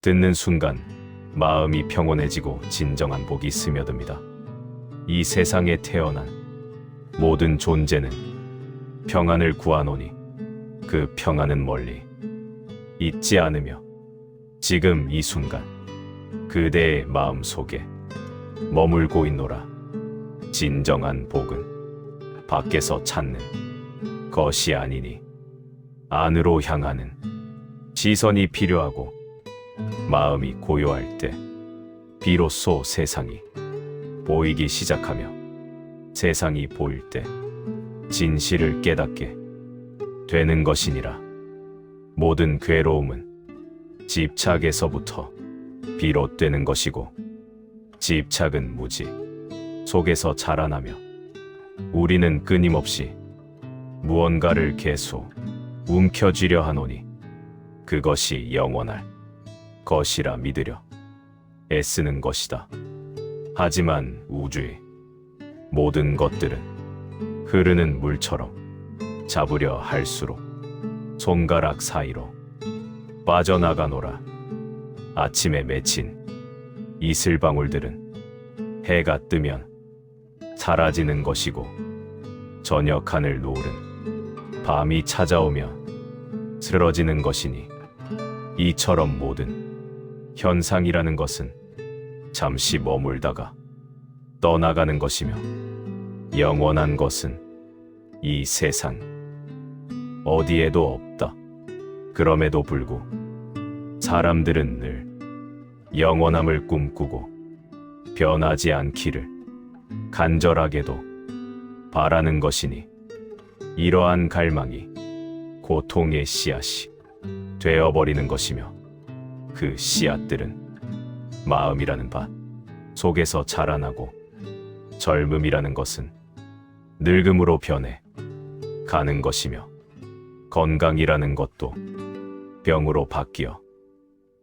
듣는 순간 마음이 평온해지고 진정한 복이 스며듭니다. 이 세상에 태어난 모든 존재는 평안을 구하노니 그 평안은 멀리 있지 않으며 지금 이 순간 그대의 마음 속에 머물고 있노라. 진정한 복은 밖에서 찾는 것이 아니니 안으로 향하는 시선이 필요하고 마음이 고요할 때 비로소 세상이 보이기 시작하며 세상이 보일 때 진실을 깨닫게 되는 것이니라. 모든 괴로움은 집착에서부터 비롯되는 것이고 집착은 무지 속에서 자라나며 우리는 끊임없이 무언가를 계속 움켜쥐려 하노니 그것이 영원할 것이라 믿으려 애쓰는 것이다. 하지만 우주의 모든 것들은 흐르는 물처럼 잡으려 할수록 손가락 사이로 빠져나가노라. 아침에 맺힌 이슬방울들은 해가 뜨면 사라지는 것이고 저녁 하늘 노을은 밤이 찾아오면 쓰러지는 것이니 이처럼 모든 현상이라는 것은 잠시 머물다가 떠나가는 것이며 영원한 것은 이 세상 어디에도 없다. 그럼에도 불구 사람들은 늘 영원함을 꿈꾸고 변하지 않기를 간절하게도 바라는 것이니 이러한 갈망이 고통의 씨앗이 되어버리는 것이며 그 씨앗들은 마음이라는 밭 속에서 자라나고 젊음이라는 것은 늙음으로 변해 가는 것이며 건강이라는 것도 병으로 바뀌어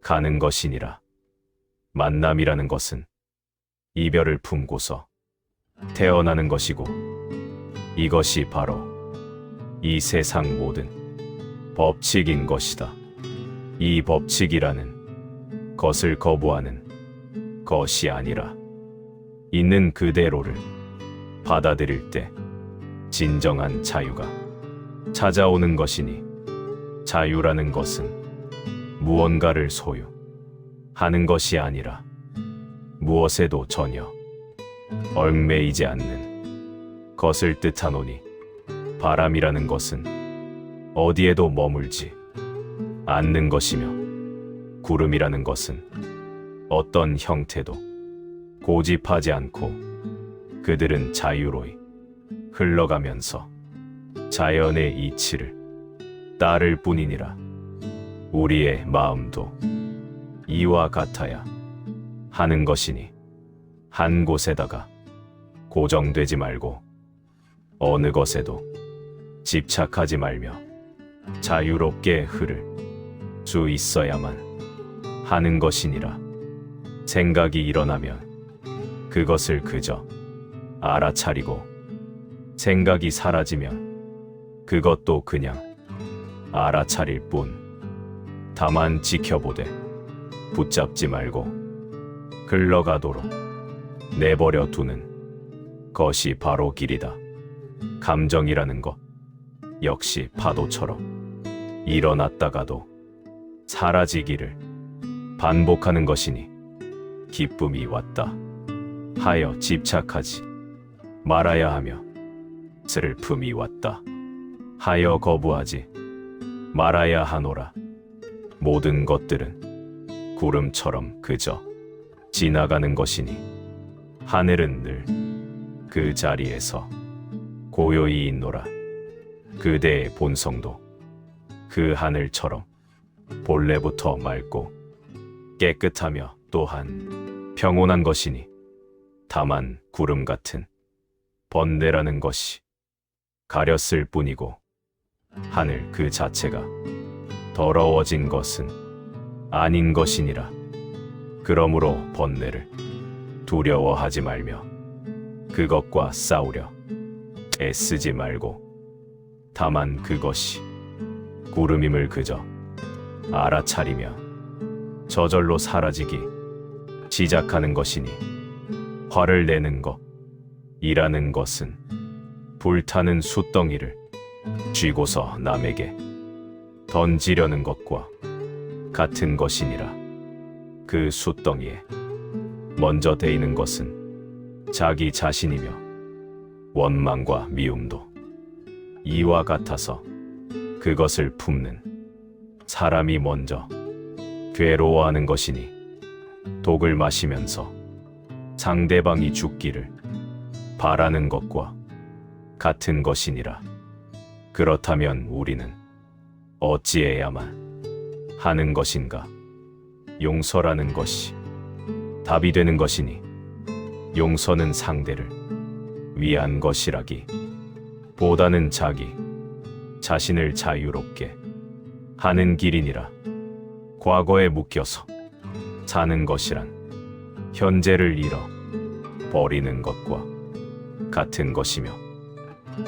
가는 것이니라. 만남이라는 것은 이별을 품고서 태어나는 것이고 이것이 바로 이 세상 모든 법칙인 것이다. 이 법칙이라는 것을 거부하는 것이 아니라 있는 그대로를 받아들일 때 진정한 자유가 찾아오는 것이니 자유라는 것은 무언가를 소유하는 것이 아니라 무엇에도 전혀 얽매이지 않는 것을 뜻하노니 바람이라는 것은 어디에도 머물지 않는 것이며 구름이라는 것은 어떤 형태도 고집하지 않고 그들은 자유로이 흘러가면서 자연의 이치를 따를 뿐이니라. 우리의 마음도 이와 같아야 하는 것이니 한 곳에다가 고정되지 말고 어느 것에도 집착하지 말며 자유롭게 흐를 수 있어야만 하는 것이니라. 생각이 일어나면 그것을 그저 알아차리고 생각이 사라지면 그것도 그냥 알아차릴 뿐. 다만 지켜보되 붙잡지 말고 흘러가도록 내버려 두는 것이 바로 길이다. 감정이라는 것 역시 파도처럼 일어났다가도 사라지기를 반복하는 것이니 기쁨이 왔다 하여 집착하지 말아야 하며 슬픔이 왔다 하여 거부하지 말아야 하노라. 모든 것들은 구름처럼 그저 지나가는 것이니 하늘은 늘 그 자리에서 고요히 있노라. 그대의 본성도 그 하늘처럼 본래부터 맑고 깨끗하며 또한 평온한 것이니 다만 구름 같은 번뇌라는 것이 가렸을 뿐이고 하늘 그 자체가 더러워진 것은 아닌 것이니라. 그러므로 번뇌를 두려워하지 말며 그것과 싸우려 애쓰지 말고 다만 그것이 구름임을 그저 알아차리면 저절로 사라지기 시작하는 것이니 화를 내는 것, 이라는 것은 불타는 숯덩이를 쥐고서 남에게 던지려는 것과 같은 것이니라. 그 숯덩이에 먼저 데이는 것은 자기 자신이며 원망과 미움도 이와 같아서 그것을 품는 사람이 먼저 괴로워하는 것이니 독을 마시면서 상대방이 죽기를 바라는 것과 같은 것이니라. 그렇다면 우리는 어찌해야만 하는 것인가? 용서라는 것이 답이 되는 것이니 용서는 상대를 위한 것이라기 보다는 자기 자신을 자유롭게 하는 길이니라. 과거에 묶여서 사는 것이란 현재를 잃어 버리는 것과 같은 것이며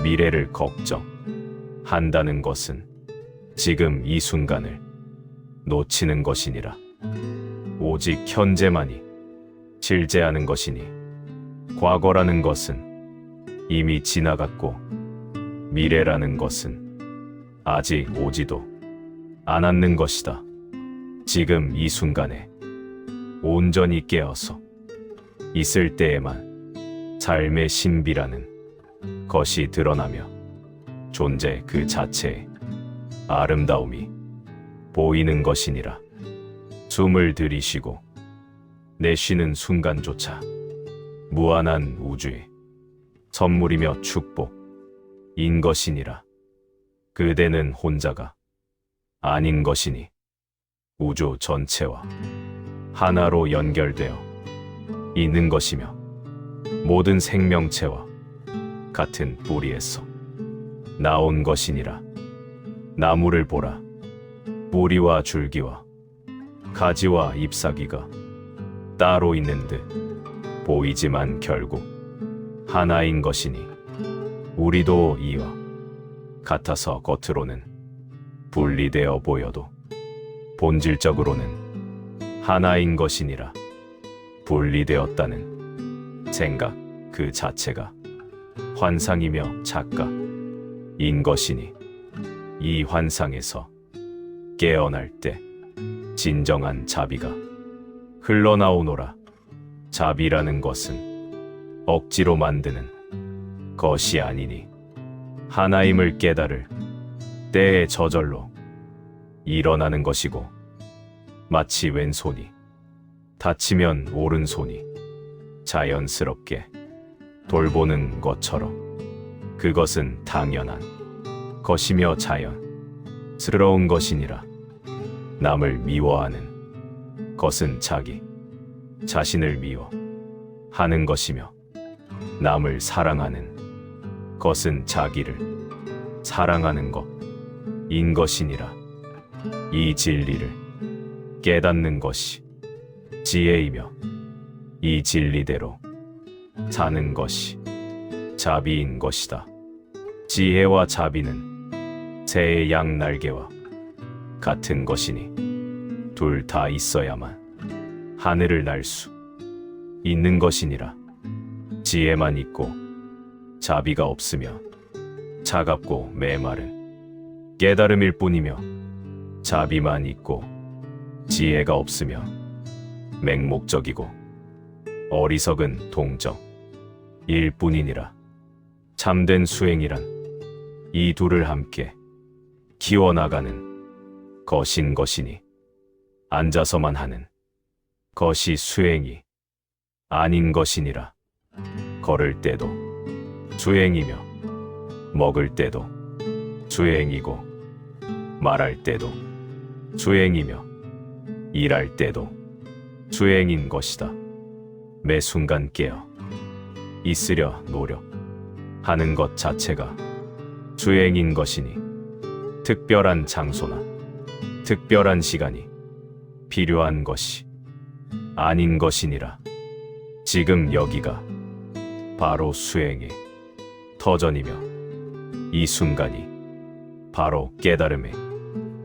미래를 걱정한다는 것은 지금 이 순간을 놓치는 것이니라. 오직 현재만이 실제하는 것이니 과거라는 것은 이미 지나갔고 미래라는 것은 아직 오지도 않았는 것이다. 지금 이 순간에 온전히 깨어서 있을 때에만 삶의 신비라는 것이 드러나며 존재 그 자체의 아름다움이 보이는 것이니라. 숨을 들이쉬고 내쉬는 순간조차 무한한 우주의 선물이며 축복인 것이니라. 그대는 혼자가 아닌 것이니 우주 전체와 하나로 연결되어 있는 것이며 모든 생명체와 같은 뿌리에서 나온 것이니라. 나무를 보라. 뿌리와 줄기와 가지와 잎사귀가 따로 있는 듯 보이지만 결국 하나인 것이니 우리도 이와 같아서 겉으로는 분리되어 보여도 본질적으로는 하나인 것이니라. 분리되었다는 생각 그 자체가 환상이며 착각인 것이니 이 환상에서 깨어날 때 진정한 자비가 흘러나오노라. 자비라는 것은 억지로 만드는 것이 아니니 하나임을 깨달을 때에 저절로 일어나는 것이고 마치 왼손이 다치면 오른손이 자연스럽게 돌보는 것처럼 그것은 당연한 것이며 자연스러운 것이니라. 남을 미워하는 것은 자기 자신을 미워하는 것이며 남을 사랑하는 것은 자기를 사랑하는 것인 것이니라. 이 진리를 깨닫는 것이 지혜이며 이 진리대로 사는 것이 자비인 것이다. 지혜와 자비는 새의 양 날개와 같은 것이니 둘 다 있어야만 하늘을 날 수 있는 것이니라. 지혜만 있고 자비가 없으면 차갑고 메마른 깨달음일 뿐이며 자비만 있고 지혜가 없으면 맹목적이고 어리석은 동정일 뿐이니라. 참된 수행이란 이 둘을 함께 키워나가는 것인 것이니 앉아서만 하는 것이 수행이 아닌 것이니라. 걸을 때도 수행이며 먹을 때도 수행이고 말할 때도 수행이며 일할 때도 수행인 것이다. 매 순간 깨어 있으려 노력하는 것 자체가 수행인 것이니 특별한 장소나 특별한 시간이 필요한 것이 아닌 것이니라. 지금 여기가 바로 수행의 터전이며 이 순간이 바로 깨달음의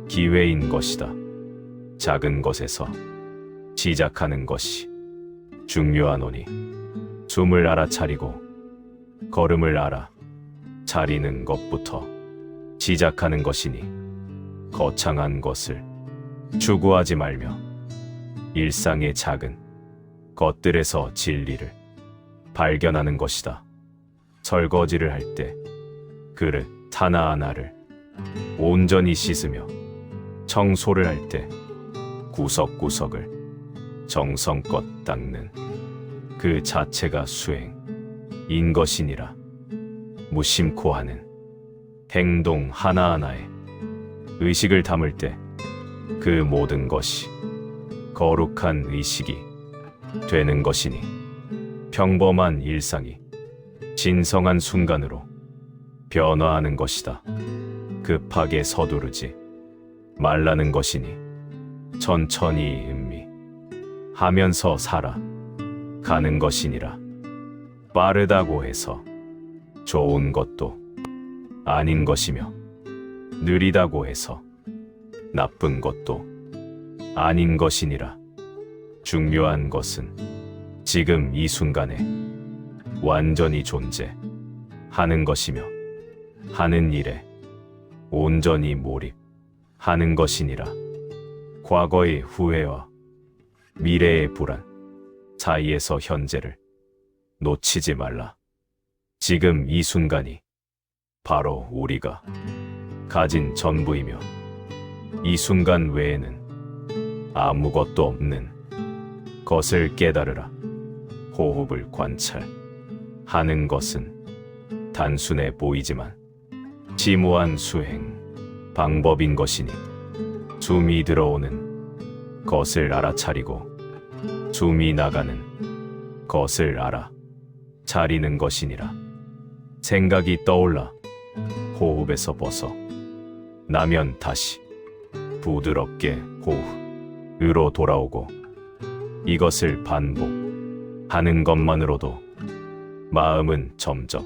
기회인 것이다. 작은 것에서 시작하는 것이 중요하노니 숨을 알아차리고 걸음을 알아차리는 것부터 시작하는 것이니 거창한 것을 추구하지 말며 일상의 작은 것들에서 진리를 발견하는 것이다. 설거지를 할 때 그릇 하나하나를 온전히 씻으며 청소를 할 때 구석구석을 정성껏 닦는 그 자체가 수행인 것이니라. 무심코 하는 행동 하나하나에 의식을 담을 때 그 모든 것이 거룩한 의식이 되는 것이니 평범한 일상이 진성한 순간으로 변화하는 것이다. 급하게 서두르지 말라는 것이니 천천히 음미하면서 살아가는 것이니라. 빠르다고 해서 좋은 것도 아닌 것이며 느리다고 해서 나쁜 것도 아닌 것이니라. 중요한 것은 지금 이 순간에 완전히 존재하는 것이며 하는 일에 온전히 몰입하는 것이니라. 과거의 후회와 미래의 불안 사이에서 현재를 놓치지 말라. 지금 이 순간이 바로 우리가 가진 전부이며 이 순간 외에는 아무것도 없는 것을 깨달으라. 호흡을 관찰하는 것은 단순해 보이지만 심오한 수행 방법인 것이니 숨이 들어오는 것을 알아차리고 숨이 나가는 것을 알아차리는 것이니라. 생각이 떠올라 호흡에서 벗어 나면 다시 부드럽게 호흡으로 돌아오고 이것을 반복하는 것만으로도 마음은 점점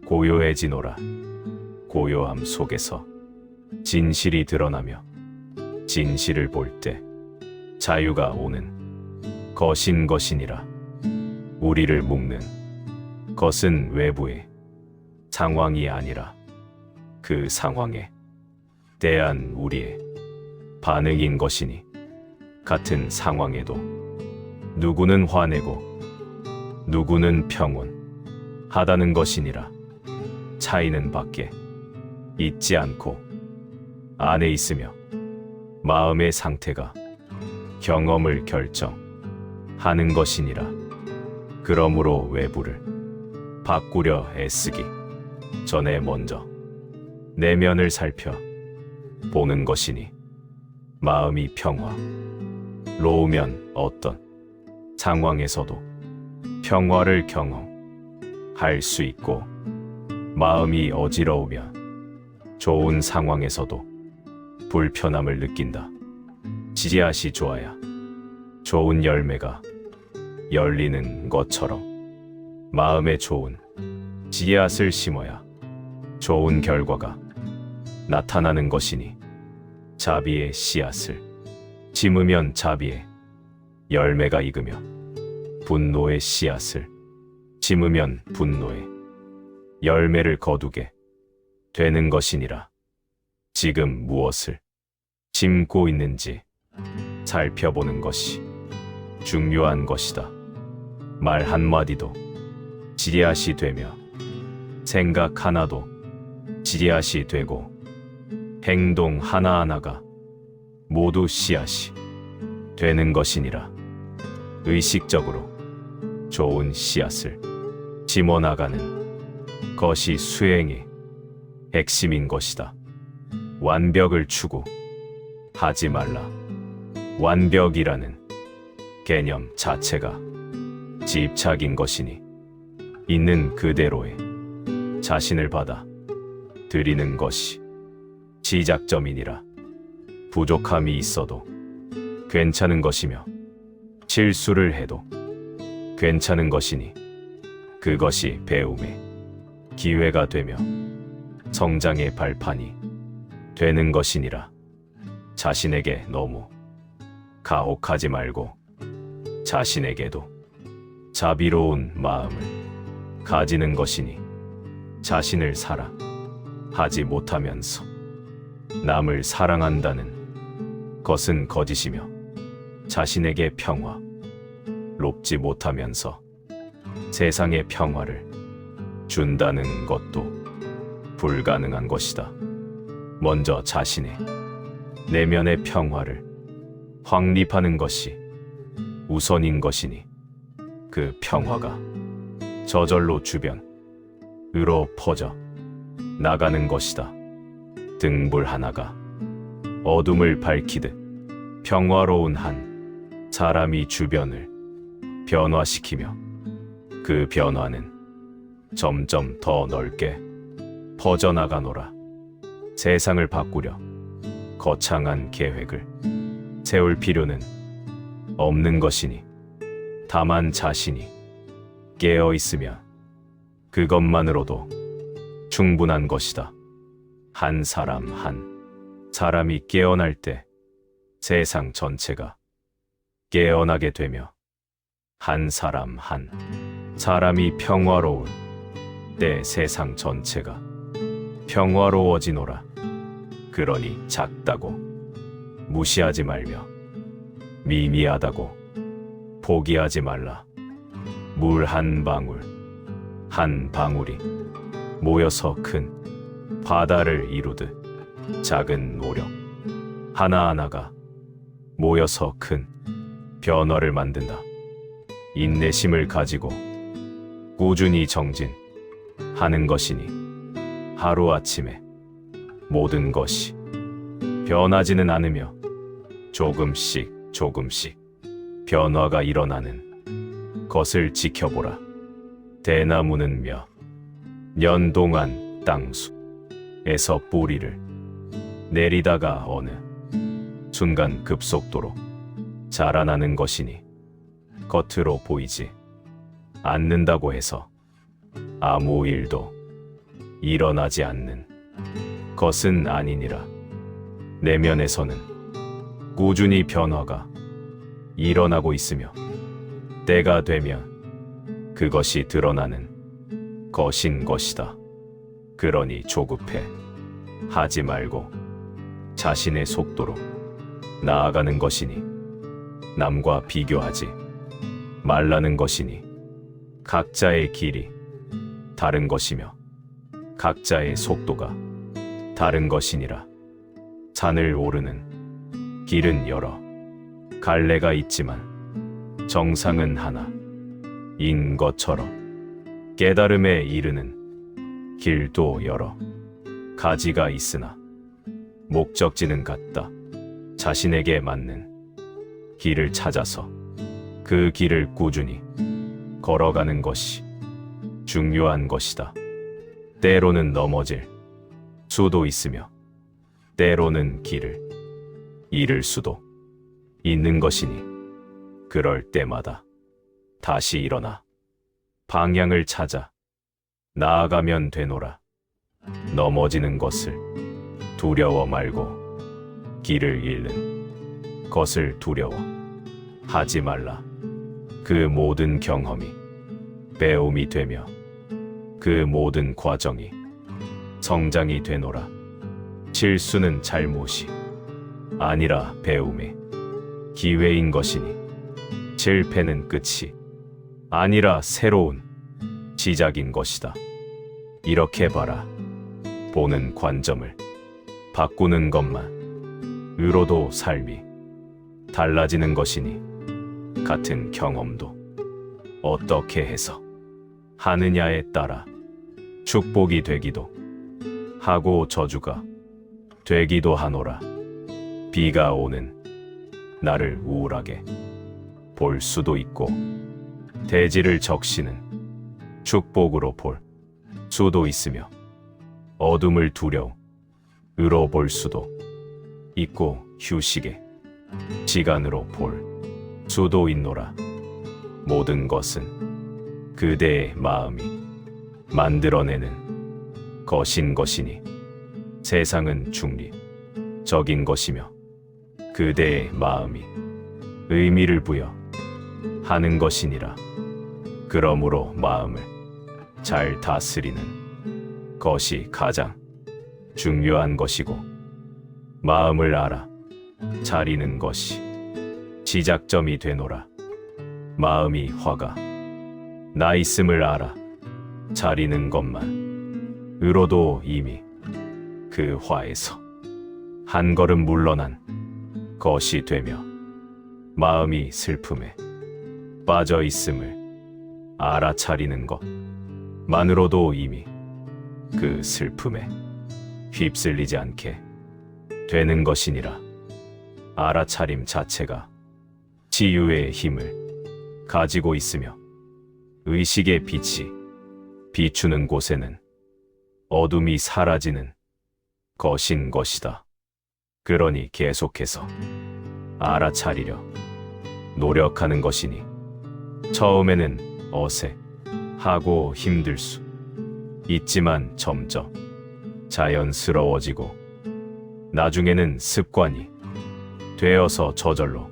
고요해지노라. 고요함 속에서 진실이 드러나며 진실을 볼 때 자유가 오는 것인 것이니라. 우리를 묶는 것은 외부의 상황이 아니라 그 상황에 대한 우리의 반응인 것이니 같은 상황에도 누구는 화내고 누구는 평온하다는 것이니라. 차이는 밖에 있지 않고 안에 있으며 마음의 상태가 경험을 결정하는 것이니라. 그러므로 외부를 바꾸려 애쓰기 전에 먼저 내면을 살펴 보는 것이니 마음이 평화로우면 어떤 상황에서도 평화를 경험할 수 있고 마음이 어지러우면 좋은 상황에서도 불편함을 느낀다. 지지앗이 좋아야 좋은 열매가 열리는 것처럼 마음에 좋은 지앗을 심어야 좋은 결과가 나타나는 것이니 자비의 씨앗을 심으면 자비의 열매가 익으며 분노의 씨앗을 심으면 분노의 열매를 거두게 되는 것이니라. 지금 무엇을 심고 있는지 살펴보는 것이 중요한 것이다. 말 한마디도 지리앗이 되며 생각 하나도 지리앗이 되고 행동 하나하나가 모두 씨앗이 되는 것이니라. 의식적으로 좋은 씨앗을 심어나가는 것이 수행의 핵심인 것이다. 완벽을 추구하지 말라. 완벽이라는 개념 자체가 집착인 것이니 있는 그대로의 자신을 받아 드리는 것이 시작점이니라. 부족함이 있어도 괜찮은 것이며 실수를 해도 괜찮은 것이니 그것이 배움의 기회가 되며 성장의 발판이 되는 것이니라. 자신에게 너무 가혹하지 말고 자신에게도 자비로운 마음을 가지는 것이니 자신을 사랑하지 못하면서 남을 사랑한다는 것은 거짓이며 자신에게 평화롭지 못하면서 세상에 평화를 준다는 것도 불가능한 것이다. 먼저 자신의 내면의 평화를 확립하는 것이 우선인 것이니 그 평화가 저절로 주변으로 퍼져 나가는 것이다. 등불 하나가 어둠을 밝히듯 평화로운 한 사람이 주변을 변화시키며 그 변화는 점점 더 넓게 퍼져나가노라. 세상을 바꾸려 거창한 계획을 세울 필요는 없는 것이니 다만 자신이 깨어 있으면 그것만으로도 충분한 것이다. 한 사람이 깨어날 때 세상 전체가 깨어나게 되며 한 사람이 평화로울 때 세상 전체가 평화로워지노라. 그러니 작다고 무시하지 말며 미미하다고 포기하지 말라. 물 한 방울이 모여서 큰 바다를 이루듯 작은 노력 하나하나가 모여서 큰 변화를 만든다. 인내심을 가지고 꾸준히 정진하는 것이니 하루아침에 모든 것이 변하지는 않으며 조금씩 변화가 일어나는 것을 지켜보라. 대나무는 몇 년 동안 땅속에서 뿌리를 내리다가 어느 순간 급속도로 자라나는 것이니 겉으로 보이지 않는다고 해서 아무 일도 일어나지 않는 것은 아니니라. 내면에서는 꾸준히 변화가 일어나고 있으며 때가 되면 그것이 드러나는 것인 것이다. 그러니 조급해 하지 말고 자신의 속도로 나아가는 것이니 남과 비교하지 말라는 것이니 각자의 길이 다른 것이며 각자의 속도가 다른 것이니라. 산을 오르는 길은 여러 갈래가 있지만 정상은 하나인 것처럼 깨달음에 이르는 길도 여러 가지가 있으나 목적지는 같다. 자신에게 맞는 길을 찾아서 그 길을 꾸준히 걸어가는 것이 중요한 것이다. 때로는 넘어질 수도 있으며 때로는 길을 잃을 수도 있는 것이니 그럴 때마다 다시 일어나 방향을 찾아 나아가면 되노라. 넘어지는 것을 두려워 말고 길을 잃는 것을 두려워하지 말라. 그 모든 경험이 배움이 되며 그 모든 과정이 성장이 되노라. 실수는 잘못이 아니라 배움의 기회인 것이니 실패는 끝이 아니라 새로운 시작인 것이다. 이렇게 봐라. 보는 관점을 바꾸는 것만으로도 삶이 달라지는 것이니 같은 경험도 어떻게 해서 하느냐에 따라 축복이 되기도 하고 저주가 되기도 하노라. 비가 오는 나를 우울하게 볼 수도 있고 대지를 적시는 축복으로 볼 수도 있으며 어둠을 두려움으로 볼 수도 있고 휴식의 시간으로 볼 수도 있노라. 모든 것은 그대의 마음이 만들어내는 것인 것이니 세상은 중립적인 것이며 그대의 마음이 의미를 부여하는 하는 것이니라. 그러므로 마음을 잘 다스리는 것이 가장 중요한 것이고, 마음을 알아 차리는 것이 시작점이 되노라. 마음이 화가 나 있음을 알아 차리는 것만 으로도 이미 그 화에서 한 걸음 물러난 것이 되며, 마음이 슬픔에 빠져 있음을 알아차리는 것만으로도 이미 그 슬픔에 휩쓸리지 않게 되는 것이니라. 알아차림 자체가 치유의 힘을 가지고 있으며, 의식의 빛이 비추는 곳에는 어둠이 사라지는 것인 것이다. 그러니 계속해서 알아차리려 노력하는 것이니, 처음에는 어색하고 힘들 수 있지만 점점 자연스러워지고, 나중에는 습관이 되어서 저절로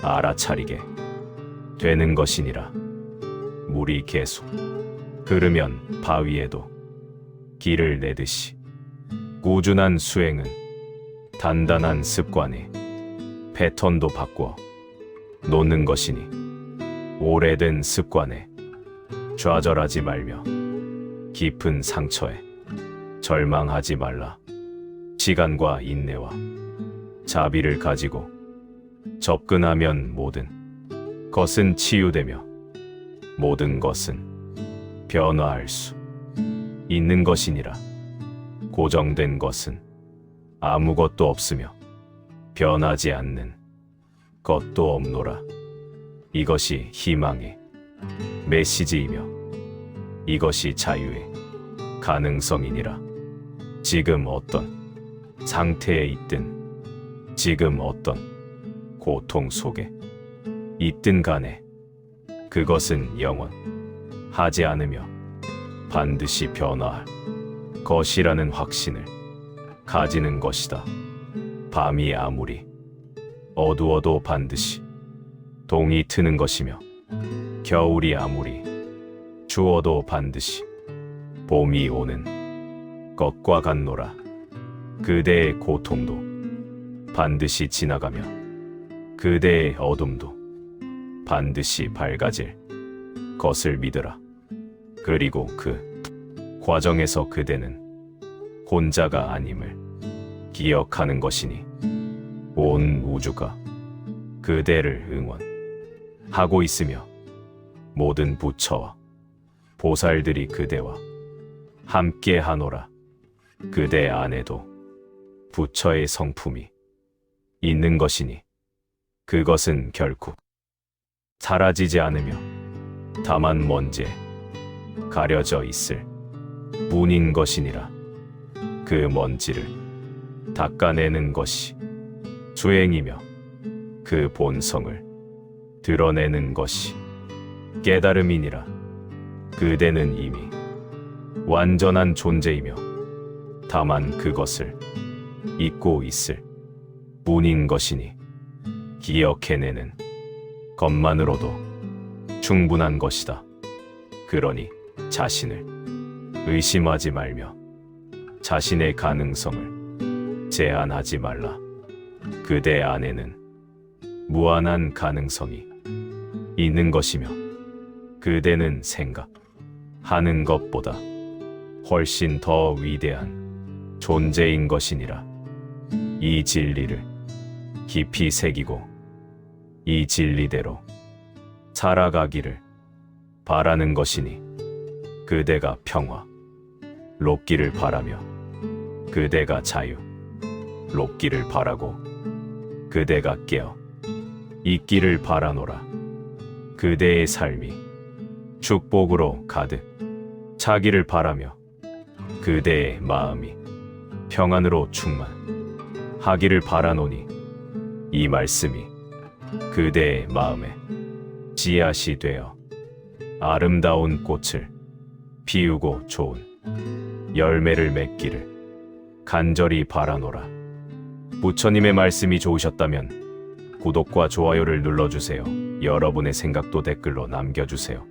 알아차리게 되는 것이니라. 물이 계속 흐르면 바위에도 길을 내듯이, 꾸준한 수행은 단단한 습관의 패턴도 바꾸어 놓는 것이니, 오래된 습관에 좌절하지 말며 깊은 상처에 절망하지 말라. 시간과 인내와 자비를 가지고 접근하면 모든 것은 치유되며, 모든 것은 변화할 수 있는 것이니라. 고정된 것은 아무것도 없으며 변하지 않는 것도 없노라. 이것이 희망의 메시지이며, 이것이 자유의 가능성이니라. 지금 어떤 상태에 있든, 지금 어떤 고통 속에 있든 간에 그것은 영원하지 않으며 반드시 변화할 것이라는 확신을 가지는 것이다. 밤이 아무리 어두워도 반드시 동이 트는 것이며, 겨울이 아무리 추워도 반드시 봄이 오는 것과 같노라. 그대의 고통도 반드시 지나가며, 그대의 어둠도 반드시 밝아질 것을 믿으라. 그리고 그 과정에서 그대는 혼자가 아님을 기억하는 것이니, 온 우주가 그대를 응원하고 있으며, 모든 부처와 보살들이 그대와 함께 하노라. 그대 안에도 부처의 성품이 있는 것이니, 그것은 결국 사라지지 않으며 다만 먼지에 가려져 있을 뿐인 것이니라. 그 먼지를 닦아내는 것이 수행이며, 그 본성을 드러내는 것이 깨달음이니라. 그대는 이미 완전한 존재이며, 다만 그것을 잊고 있을 뿐인 것이니, 기억해내는 것만으로도 충분한 것이다. 그러니 자신을 의심하지 말며 자신의 가능성을 제한하지 말라. 그대 안에는 무한한 가능성이 있는 것이며, 그대는 생각하는 것보다 훨씬 더 위대한 존재인 것이니라. 이 진리를 깊이 새기고 이 진리대로 살아가기를 바라는 것이니, 그대가 평화롭기를 바라며, 그대가 자유롭기를 바라고, 그대가 깨어 있기를 바라노라. 그대의 삶이 축복으로 가득 차기를 바라며, 그대의 마음이 평안으로 충만하기를 바라노니, 이 말씀이 그대의 마음에 씨앗이 되어 아름다운 꽃을 피우고 좋은 열매를 맺기를 간절히 바라노라. 부처님의 말씀이 좋으셨다면 구독과 좋아요를 눌러주세요. 여러분의 생각도 댓글로 남겨주세요.